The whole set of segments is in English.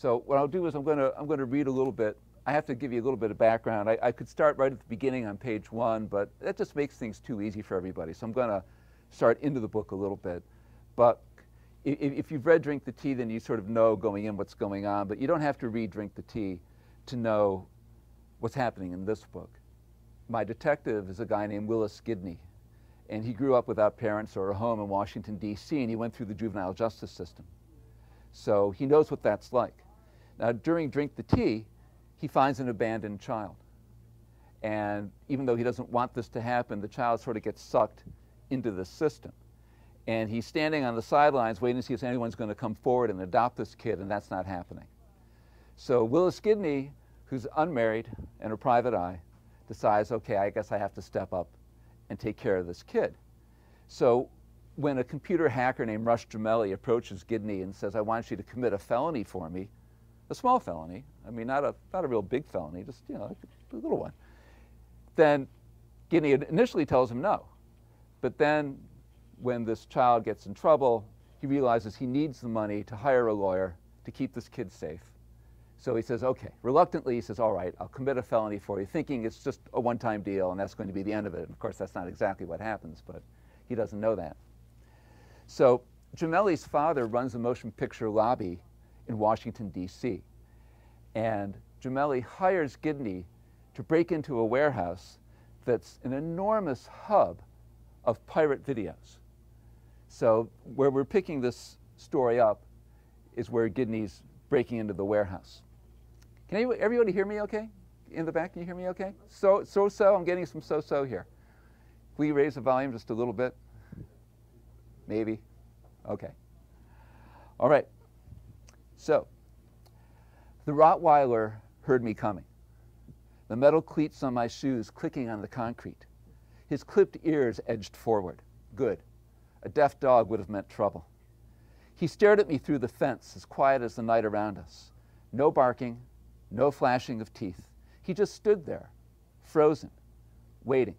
So what I'll do is I'm going to read a little bit. I have to give you a little bit of background. I could start right at the beginning on page 1, but that just makes things too easy for everybody. So I'm going to start into the book a little bit. But if you've read Drink the Tea, then you sort of know going in what's going on. But you don't have to read Drink the Tea to know what's happening in this book. My detective is a guy named Willis Gidney. And he grew up without parents or a home in Washington, D.C., and he went through the juvenile justice system. So he knows what that's like. Now, during Drink the Tea, he finds an abandoned child. And even though he doesn't want this to happen, the child sort of gets sucked into the system. And he's standing on the sidelines waiting to see if anyone's going to come forward and adopt this kid, and that's not happening. So Willis Gidney, who's unmarried and a private eye, decides, okay, I guess I have to step up and take care of this kid. So when a computer hacker named Rush Gemelli approaches Gidney and says, I want you to commit a felony for me, a small felony, I mean, not a real big felony, just, you know, a little one, then Gidney initially tells him no. But then when this child gets in trouble, he realizes he needs the money to hire a lawyer to keep this kid safe. So he says, okay, reluctantly, he says, all right, I'll commit a felony for you, thinking it's just a one-time deal and that's going to be the end of it. And of course, that's not exactly what happens, but he doesn't know that. So Gemelli's father runs a motion picture lobby in Washington, D.C. And Gemelli hires Gidney to break into a warehouse that's an enormous hub of pirate videos. So where we're picking this story up is where Gidney's breaking into the warehouse. Can everybody hear me okay? In the back, can you hear me okay? So, I'm getting some so here. Will you raise the volume just a little bit? Maybe? Okay. All right. So, the Rottweiler heard me coming. The metal cleats on my shoes clicking on the concrete. His clipped ears edged forward. Good. A deaf dog would have meant trouble. He stared at me through the fence, as quiet as the night around us. No barking, no flashing of teeth. He just stood there, frozen, waiting.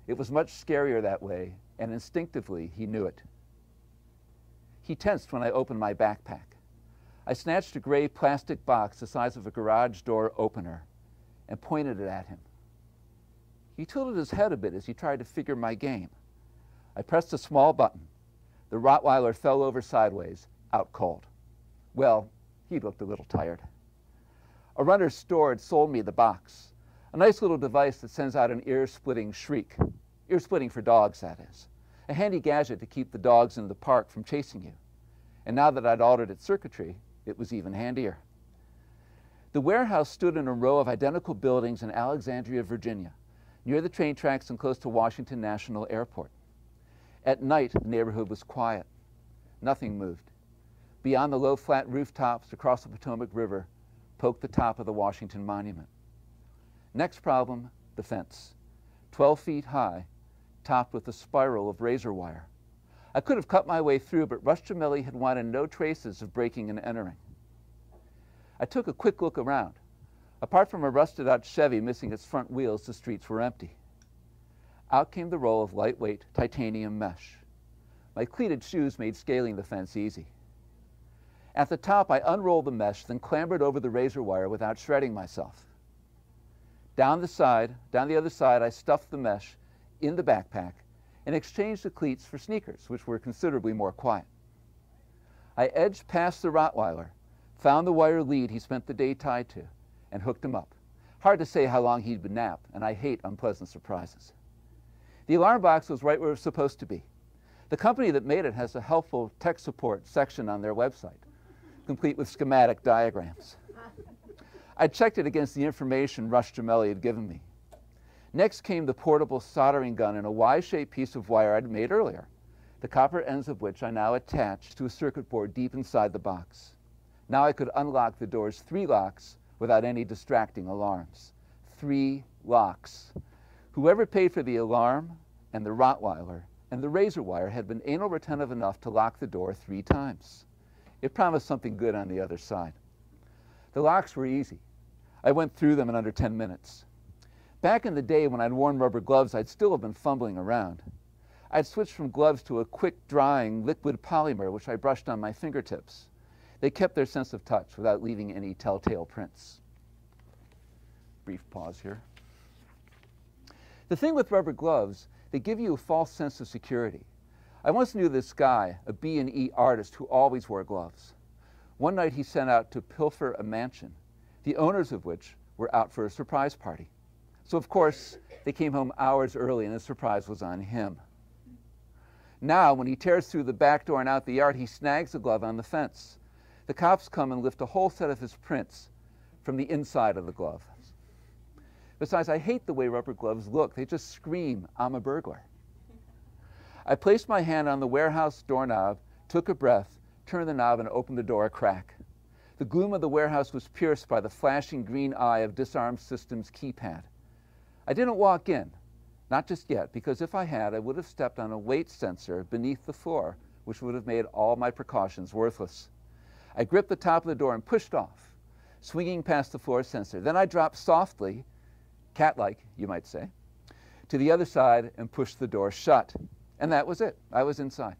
It was much scarier that way, and instinctively he knew it. He tensed when I opened my backpack. I snatched a gray plastic box the size of a garage door opener and pointed it at him. He tilted his head a bit as he tried to figure my game. I pressed a small button. The Rottweiler fell over sideways, out cold. Well, he looked a little tired. A runner's store had sold me the box, a nice little device that sends out an ear-splitting shriek. Ear-splitting for dogs, that is. A handy gadget to keep the dogs in the park from chasing you. And now that I'd altered its circuitry, it was even handier. The warehouse stood in a row of identical buildings in Alexandria, Virginia, near the train tracks and close to Washington National Airport. At night, the neighborhood was quiet. Nothing moved. Beyond the low, flat rooftops across the Potomac River poked the top of the Washington Monument. Next problem, the fence. 12 feet high, topped with a spiral of razor wire. I could have cut my way through, but Rush Gemelli had wanted no traces of breaking and entering. I took a quick look around. Apart from a rusted-out Chevy missing its front wheels, the streets were empty. Out came the roll of lightweight titanium mesh. My cleated shoes made scaling the fence easy. At the top, I unrolled the mesh, then clambered over the razor wire without shredding myself. Down the other side, I stuffed the mesh in the backpack and exchanged the cleats for sneakers, which were considerably more quiet. I edged past the Rottweiler, found the wire lead he spent the day tied to, and hooked him up. Hard to say how long he'd been napped, and I hate unpleasant surprises. The alarm box was right where it was supposed to be. The company that made it has a helpful tech support section on their website, complete with schematic diagrams. I checked it against the information Rush Gemelli had given me. Next came the portable soldering gun and a Y-shaped piece of wire I'd made earlier, the copper ends of which I now attached to a circuit board deep inside the box. Now I could unlock the door's 3 locks without any distracting alarms. 3 locks. Whoever paid for the alarm and the Rottweiler and the razor wire had been anal retentive enough to lock the door 3 times. It promised something good on the other side. The locks were easy. I went through them in under 10 minutes. Back in the day when I'd worn rubber gloves, I'd still have been fumbling around. I'd switched from gloves to a quick-drying liquid polymer, which I brushed on my fingertips. They kept their sense of touch without leaving any telltale prints. Brief pause here. The thing with rubber gloves, they give you a false sense of security. I once knew this guy, a B&E artist who always wore gloves. One night he sent out to pilfer a mansion, the owners of which were out for a surprise party. So of course, they came home hours early and the surprise was on him. Now, when he tears through the back door and out the yard, he snags the glove on the fence. The cops come and lift a whole set of his prints from the inside of the glove. Besides, I hate the way rubber gloves look. They just scream, I'm a burglar. I placed my hand on the warehouse doorknob, took a breath, turned the knob, and opened the door a crack. The gloom of the warehouse was pierced by the flashing green eye of Disarm Systems' keypad. I didn't walk in, not just yet, because if I had, I would have stepped on a weight sensor beneath the floor, which would have made all my precautions worthless. I gripped the top of the door and pushed off, swinging past the floor sensor. Then I dropped softly, cat-like, you might say, to the other side and pushed the door shut. And that was it. I was inside.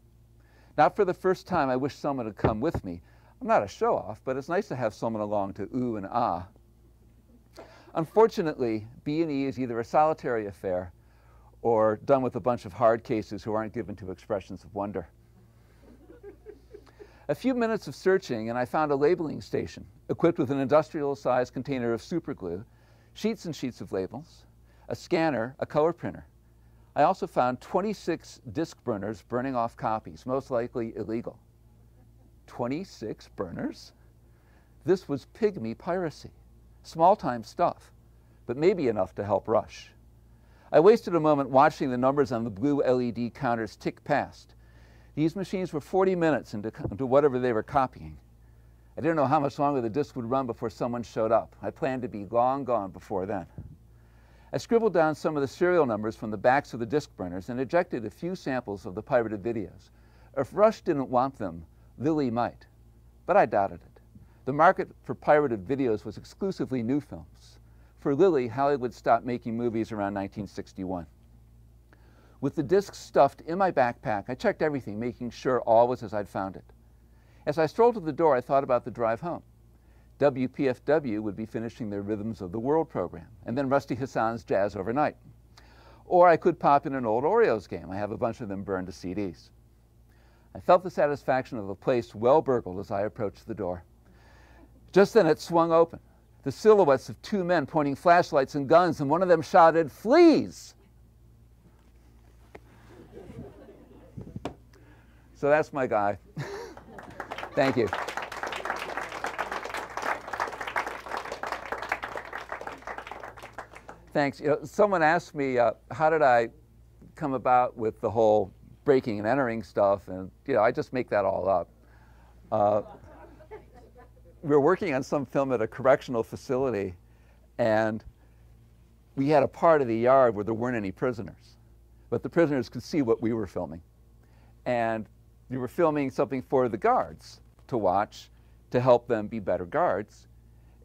Not for the first time, I wish someone had come with me. I'm not a show-off, but it's nice to have someone along to ooh and ah. Unfortunately, B&E is either a solitary affair or done with a bunch of hard cases who aren't given to expressions of wonder. A few minutes of searching and I found a labeling station equipped with an industrial-sized container of superglue, sheets and sheets of labels, a scanner, a color printer. I also found 26 disc burners burning off copies, most likely illegal. 26 burners? This was pygmy piracy. Small-time stuff, but maybe enough to help Rush. I wasted a moment watching the numbers on the blue LED counters tick past. These machines were 40 minutes into whatever they were copying. I didn't know how much longer the disc would run before someone showed up. I planned to be long gone before then. I scribbled down some of the serial numbers from the backs of the disc burners and ejected a few samples of the pirated videos. If Rush didn't want them, Lily might, but I doubted it. The market for pirated videos was exclusively new films. For Lily, Hollywood stopped making movies around 1961. With the discs stuffed in my backpack, I checked everything, making sure all was as I'd found it. As I strolled to the door, I thought about the drive home. WPFW would be finishing their Rhythms of the World program, and then Rusty Hassan's Jazz Overnight. Or I could pop in an old Oreos game. I have a bunch of them burned to CDs. I felt the satisfaction of a place well burgled as I approached the door. Just then it swung open, the silhouettes of two men pointing flashlights and guns, and one of them shouted, "Fleas!" So that's my guy. Thank you. Thanks. You know, someone asked me, how did I come about with the whole breaking and entering stuff, and I just make that all up. We were working on some film at a correctional facility, and we had a part of the yard where there weren't any prisoners, but the prisoners could see what we were filming. And we were filming something for the guards to watch, to help them be better guards,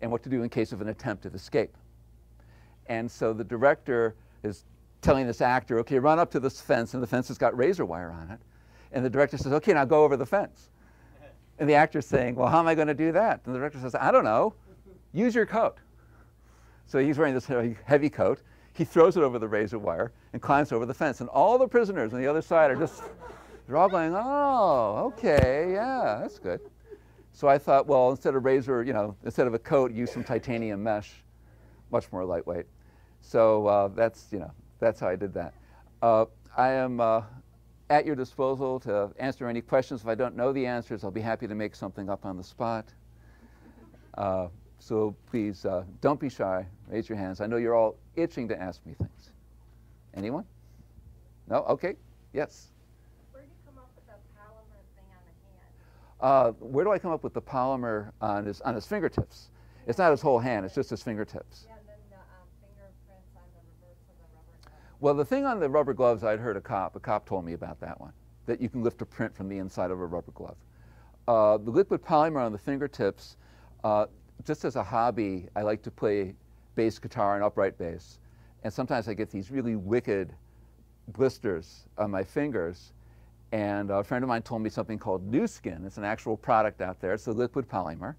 and what to do in case of an attempted escape. And so the director is telling this actor, okay, run up to this fence, and the fence has got razor wire on it. And the director says, okay, now go over the fence. And the actor's saying, well, how am I going to do that? And the director says, I don't know. Use your coat. So he's wearing this heavy coat. He throws it over the razor wire and climbs over the fence. And all the prisoners on the other side are just, they're all going, oh, okay, yeah, that's good. So I thought, well, instead of razor, instead of a coat, use some titanium mesh, much more lightweight. So that's how I did that. I am at your disposal to answer any questions. If I don't know the answers, I'll be happy to make something up on the spot. So please, don't be shy. Raise your hands. I know you're all itching to ask me things. Anyone? No? Okay. Yes? Where do you come up with the polymer thing on the hand? Where do I come up with the polymer on his fingertips? It's not his whole hand. It's just his fingertips. Yeah, and then the fingerprints on the reverse of the rubber glove. Well, the thing on the rubber gloves, I'd heard a cop told me about that one, that you can lift a print from the inside of a rubber glove. The liquid polymer on the fingertips, just as a hobby, I like to play bass guitar and upright bass. And sometimes I get these really wicked blisters on my fingers. And a friend of mine told me something called New Skin. It's an actual product out there. It's a liquid polymer.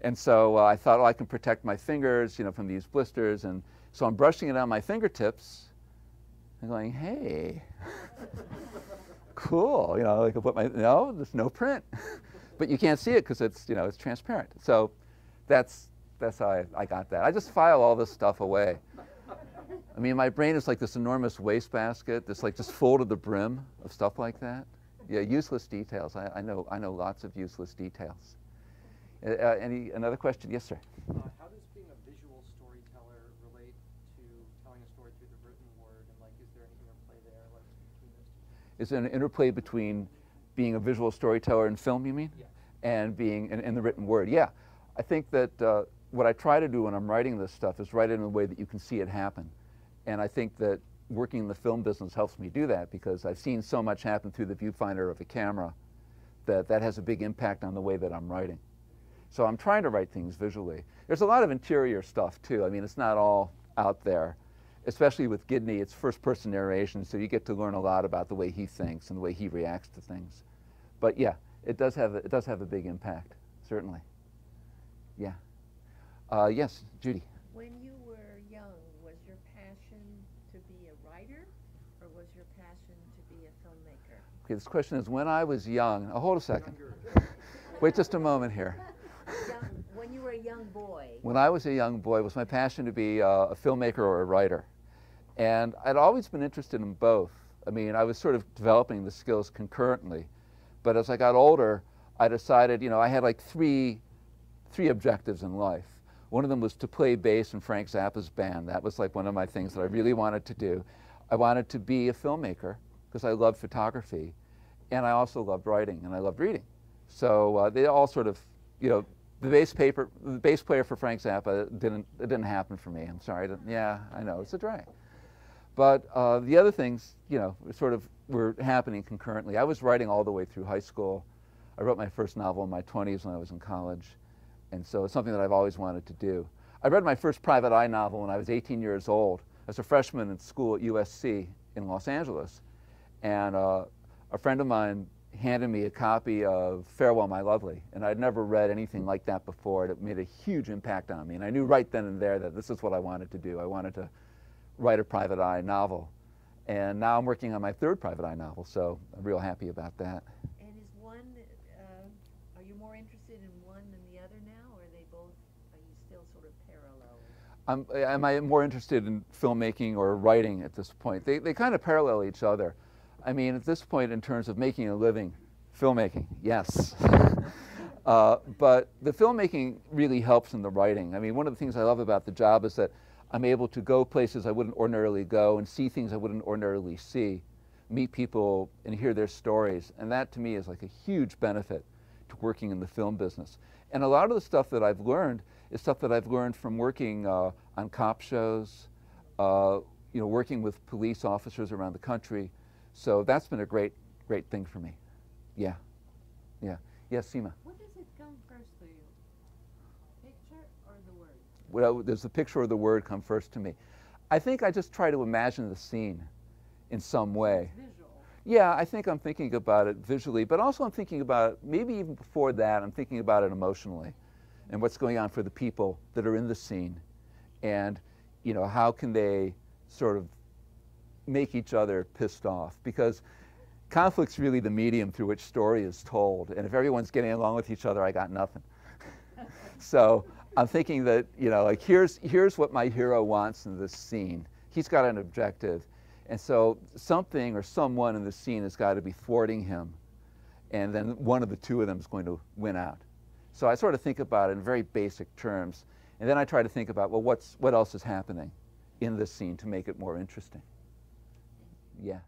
And so I thought, oh, I can protect my fingers, from these blisters. And so I'm brushing it on my fingertips and going, hey, cool. I can put no, there's no print. But you can't see it because it's, it's transparent. So that's how I got that. I just file all this stuff away. I mean, my brain is like this enormous wastebasket that's like just full to the brim of stuff like that. Yeah, useless details. I know lots of useless details. Another question? Yes, sir. How does being a visual storyteller relate to telling a story through the written word? And is there an interplay there between those two? Is there an interplay between being a visual storyteller in film, you mean? Yes. And being in the written word? Yeah. I think that what I try to do when I'm writing this stuff is write it in a way that you can see it happen. And I think that working in the film business helps me do that because I've seen so much happen through the viewfinder of a camera that has a big impact on the way that I'm writing. So I'm trying to write things visually. There's a lot of interior stuff too. I mean, it's not all out there. Especially with Gidney, it's first-person narration, so you get to learn a lot about the way he thinks and the way he reacts to things. But yeah, it does have a big impact, certainly. Yeah. Yes, Judy. When you were young, was your passion to be a writer, or was your passion to be a filmmaker? Okay, this question is, when I was young, hold a second. Wait just a moment here. When you were a young boy. When I was a young boy, it was my passion to be a filmmaker or a writer. And I'd always been interested in both. I mean, I was sort of developing the skills concurrently. But as I got older, I decided, I had like three objectives in life. One of them was to play bass in Frank Zappa's band. That was like one of my things that I really wanted to do. I wanted to be a filmmaker because I loved photography. And I also loved writing and I loved reading. So they all sort of, the bass player for Frank Zappa it didn't happen for me. I'm sorry. Yeah, I know, it's a drag. But the other things, sort of were happening concurrently. I was writing all the way through high school. I wrote my first novel in my 20s when I was in college. And so it's something that I've always wanted to do. I read my first private eye novel when I was 18 years old. I was a freshman in school at USC in Los Angeles. And a friend of mine handed me a copy of Farewell, My Lovely. And I'd never read anything like that before. It made a huge impact on me. And I knew right then and there that this is what I wanted to do. I wanted to write a private eye novel. And now I'm working on my third private eye novel, so I'm real happy about that. And is one, are you more interested in one than the other now, or are they both, are you still sort of parallel? Am I more interested in filmmaking or writing at this point? They kind of parallel each other. I mean, at this point, in terms of making a living, filmmaking, yes. But the filmmaking really helps in the writing. I mean, one of the things I love about the job is that I'm able to go places I wouldn't ordinarily go and see things I wouldn't ordinarily see, meet people and hear their stories. And that, to me, is like a huge benefit to working in the film business. And a lot of the stuff that I've learned is stuff that I've learned from working on cop shows, working with police officers around the country. So that's been a great thing for me. Yeah. Yeah. Yes, Seema. What does it come first to you? Picture or the word? Well, does the picture or the word come first to me? I think I just try to imagine the scene in some way. Visual. Yeah, I think I'm thinking about it visually, but also I'm thinking about it, maybe even before that, I'm thinking about it emotionally and what's going on for the people that are in the scene. And, how can they sort of make each other pissed off? Because conflict's really the medium through which story is told. And if everyone's getting along with each other, I got nothing. So I'm thinking that, like here's what my hero wants in this scene. He's got an objective. And so something or someone in the scene has got to be thwarting him. And then one of the two of them is going to win out. So I sort of think about it in very basic terms. And then I try to think about, well, what else is happening in this scene to make it more interesting? Yes.